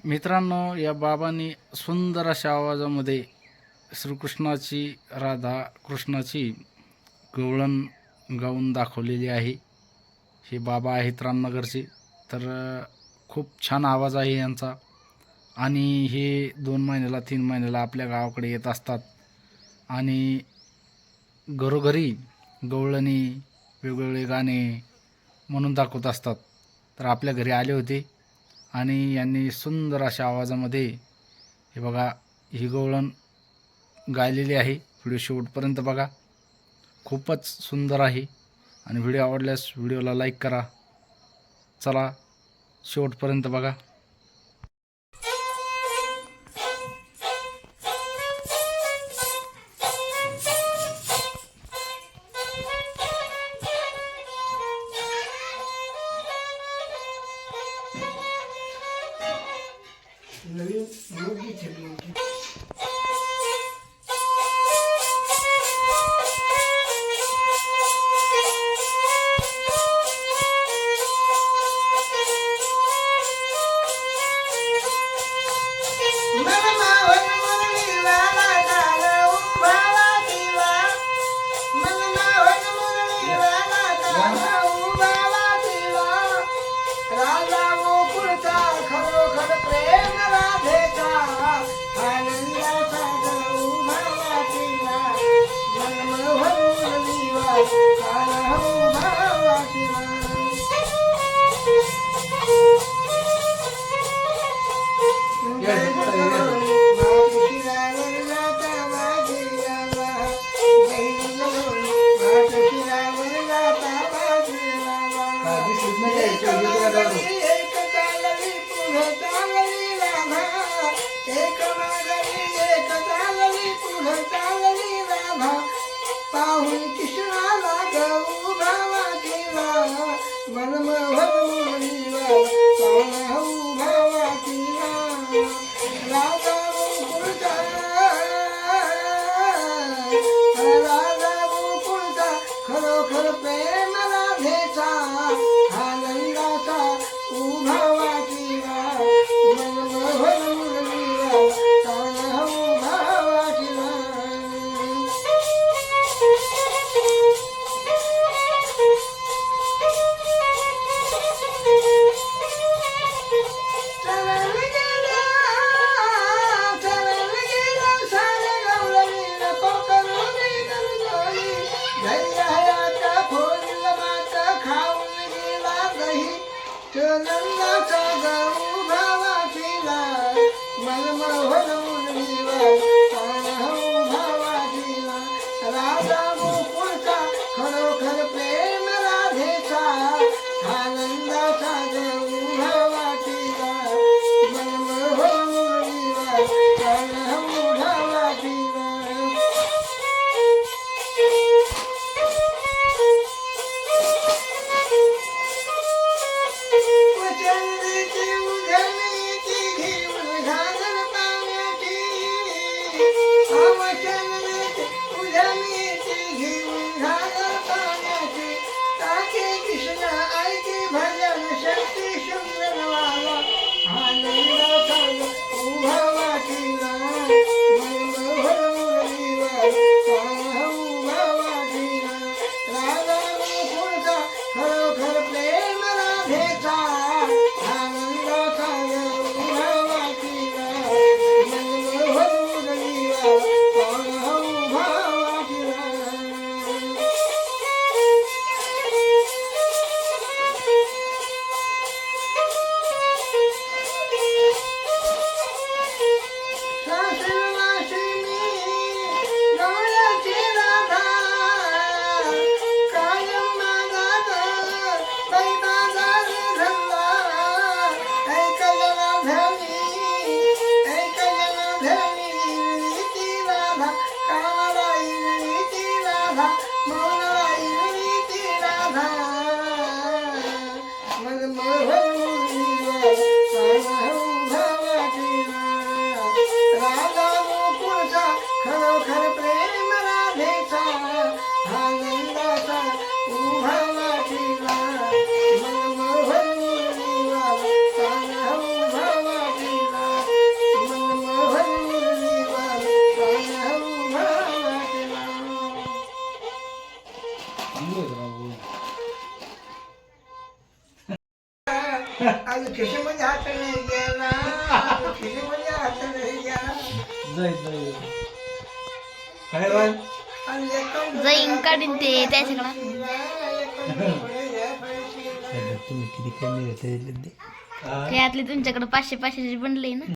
मित्रांनो, या बाबांनी सुंदर अशा आवाजामध्ये श्रीकृष्णाची, राधा कृष्णाची गवळण गाऊन दाखवलेली आहे. हे बाबा आहेत रामनगरचे. तर खूप छान आवाज आहे यांचा. आणि हे 2 महिन्याला 3 महिन्याला आपल्या गावाकडे येत असतात आणि घरोघरी गवळणी वेगवेगळे गाणे म्हणून दाखवत असतात. तर आपल्या घरी आले होते आणि यांनी सुंदर अशा आवाजामध्ये हे बघा ही गवळण गायलेली आहे. व्हिडिओ शेवटपर्यंत बघा, खूपच सुंदर आहे. आणि व्हिडिओ आवडल्यास व्हिडिओला लाईक करा. चला शेवटपर्यंत बघा. नवीन मुलगी ठेवली. पाहून कृष्णाला गऊ भावाजीला मनमोहन मुरलीला पाहू भावाजीला राजा गोकुळचा खरोखर प्रेम राधेचा आनंदाचा उभा वाटीला मनमोहन मुरलीला पाहू भावाजीला. नंदाचा गऊ भावाजीला मनमोहन मुरलीला पाहू भावाजीला राजा गोकुळचा खरोखर प्रेम राधेचा आनंदाचा गऊ भावाजीला मनमोहन मुरलीला पाहू भावाजीला. आज खिशीमध्ये हात नाही गेला, खिशीमध्ये हात नाही गेला. आणि एकावन्न जाईन काढीन ते त्याच्याकडं तुम्ही किती कमी त्यातले तुमच्याकडे 500 500 बनले ना.